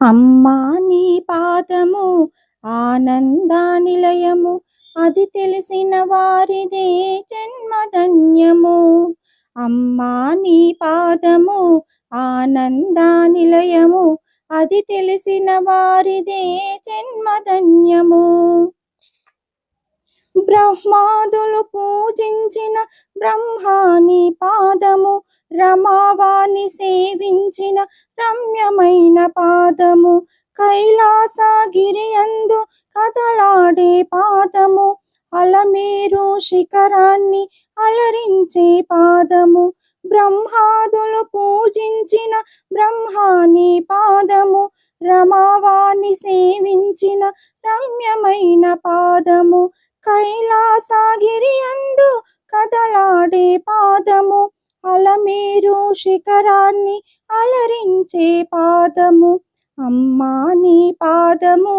అమ్మా నీ పాదము ఆనందానిలయము, అది తెలిసిన వారిదే జన్మధన్యము. అమ్మా నీ పాదము ఆనందానిలయము, అది తెలిసిన వారిదే జన్మధన్యము. బ్రహ్మాదులు పూజించిన బ్రహ్మాని పాదము, రమావాణి సేవించిన రమ్యమైన పాదము, కైలాసగిరియందు కదలాడే పాదము, అలమేరు శిఖరాన్ని అలరించే పాదము. బ్రహ్మాదులు పూజించిన బ్రహ్మాని పాదము, రమావాణి సేవించిన రమ్యమైన పాదము, కైలాసగిరియందు కదలాడే పాదము, అలమేరు శిఖరాన్ని అలరించే పాదము. అమ్మా నీ పాదము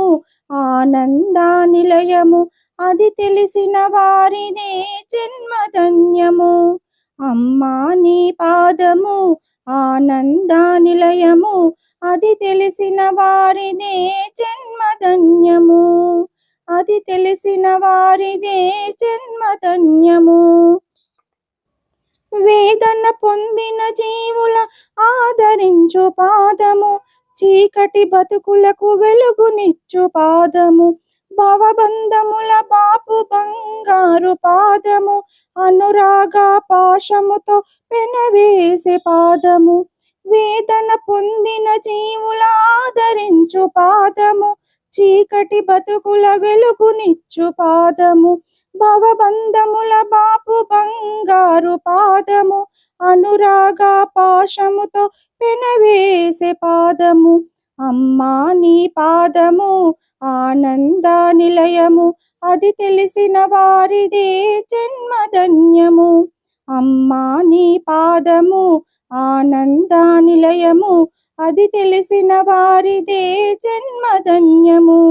ఆనందానిలయము, అది తెలిసిన వారిదే జన్మధన్యము. అమ్మా నీ పాదము ఆనందానిలయము, అది తెలిసిన వారిదే జన్మధన్యము. అది తెలిసిన వారిదే జన్మధన్యము. వేదన పొందిన జీవుల ఆదరించు పాదము, చీకటి బతుకులకు వెలుగునిచ్చు పాదము, భవబంధముల బాపు బంగారు పాదము, అనురాగ పాశముతో పెనవేసే పాదము. వేదన పొందిన జీవుల ఆదరించు పాదము, చీకటి బతుకుల వెలుగునిచ్చు పాదము, భవబంధముల బాపు బంగారు పాదము, అనురాగ పాశముతో పెనవేసే పాదము. అమ్మా నీ పాదము ఆనందానిలయము, అది తెలిసిన వారిదే జన్మధన్యము. అమ్మా నీ పాదము ఆనందానిలయము, అది తెలిసిన వారిదే జన్మధన్యము.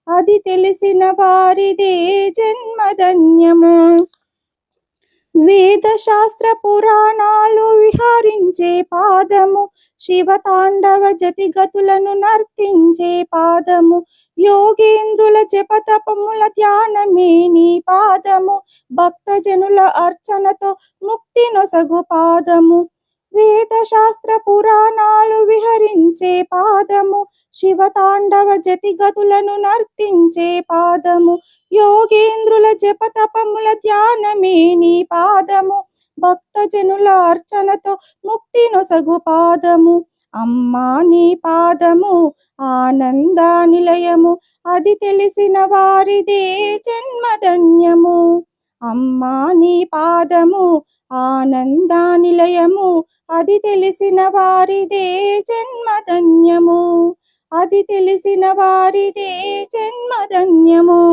అది తెలిసిన వారిదే జన్మధన్యము. వేద శాస్త్ర పురాణాలు విహరించే పాదము, శివతాండవ జతిగతులను నర్తించే పాదము, యోగేంద్రుల జపతపముల ధ్యానమే నీ పాదము, భక్తజనుల అర్చనతో ముక్తి నొసగు పాదము. వేద శాస్త్ర పురాణాలు విహరించే పాదము, శివతాండవ జతిగతులను నర్తించే పాదము, యోగేంద్రుల జపతపముల ధ్యానమే నీ పాదము, భక్తజనుల అర్చనతో ముక్తి నొసగు పాదము. అమ్మా నీ పాదము ఆనందానిలయము, అది తెలిసిన వారిదే జన్మధన్యము. అమ్మా నీ పాదము ఆనందానిలయము, అది తెలిసిన వారిదే జన్మధన్యము. అది తెలిసిన వారిదే జన్మధన్యము.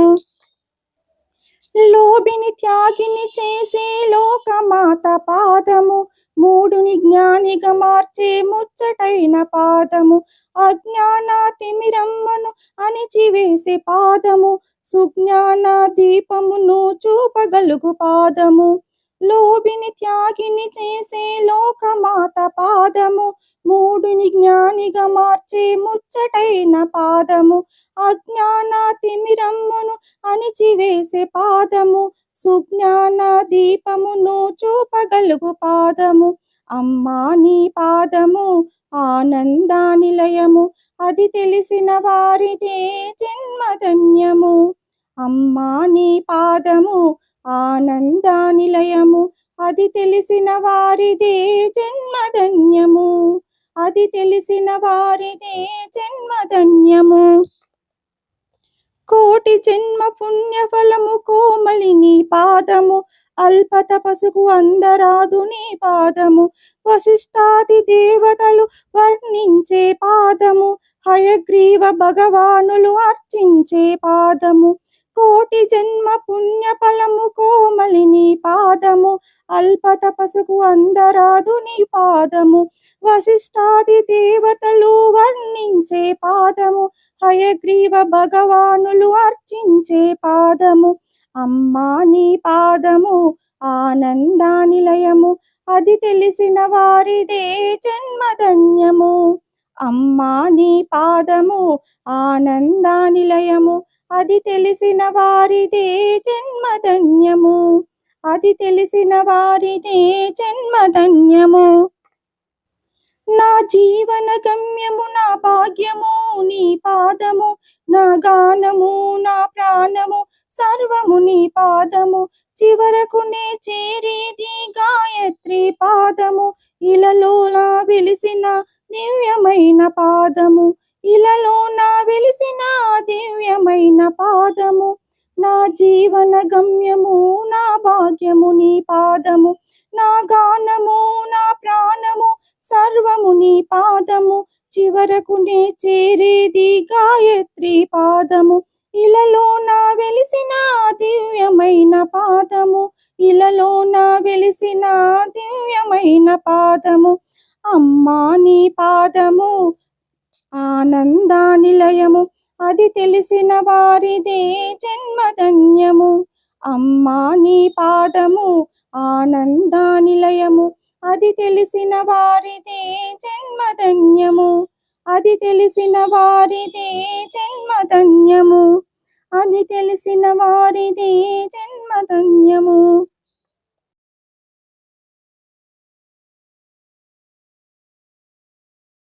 లోభిని త్యాగిని చేసే లోకమాత పాదము, మూడుని జ్ఞానిగా మార్చే ముచ్చటైన పాదము, అజ్ఞాన తిమిరమ్మను అణిచివేసే పాదము, సుజ్ఞాన దీపమును చూపగలుగు పాదము. లోభిని త్యాగిని చేసే లోకమాత పాదము, మూడుని జ్ఞానిగా మార్చే ముచ్చటైన పాదము, అజ్ఞాన తిమిరమ్మును అణిచివేసే పాదము, సుజ్ఞాన దీపమును చూపగలుగు పాదము. అమ్మా నీ పాదము ఆనందానిలయము, అది తెలిసిన వారిదే జన్మధన్యము. అమ్మా నీ పాదము ఆనందానిలయము, అది తెలిసిన వారిదే జన్మధన్యము. అది తెలిసిన వారిదే జన్మధన్యము. కోటి జన్మ పుణ్యఫలము కోమలి నీ పాదము, అల్ప తపసుకు అందరాదు నీ పాదము, వశిష్ఠాది దేవతలు వర్ణించే పాదము, హయగ్రీవ భగవానులు అర్చించే పాదము. కోటి జన్మ పుణ్య ఫలము కోమలి నీ పాదము, అల్ప తపసుకు అందరాదు నీ పాదము, వశిష్ఠాది దేవతలు వర్ణించే పాదము, హయగ్రీవ భగవానులు అర్చించే పాదము. అమ్మా నీ పాదము ఆనందానిలయము, అది తెలిసిన వారిదే జన్మధన్యము. అమ్మా నీ పాదము ఆనంద నిలయము, అది తెలిసిన వారిదే జన్మధన్యము, అది తెలిసిన వారిదే జన్మధన్యము. నా జీవన గమ్యము నా భాగ్యము నీ పాదము, నా గానము నా ప్రాణము సర్వము నీ పాదము, చివరకు నే చేరేది గాయత్రి పాదము, ఇలలో నా వెలిసిన దివ్యమైన పాదము, ఇలలో నా వెలిసిన దివ్యమైన పాదము. నా జీవన గమ్యము నా భాగ్యము నీ పాదము, నా గానము నా ప్రాణము సర్వము నీ పాదము, చివరకు నే చేరేది గాయత్రి పాదము, ఇలలో నా వెలిసిన దివ్యమైన పాదము, ఇలలో నా వెలిసిన దివ్యమైన పాదము. అమ్మా నీ పాదము ఆనంద నిలయము, అది తెలిసిన వారిదే జన్మధన్యము. అమ్మా నీ పాదము ఆనంద నిలయము, అది తెలిసిన వారిదే జన్మధన్యము, అది తెలిసిన వారిదే జన్మధన్యము, అది తెలిసిన వారిదే జన్మధన్యము.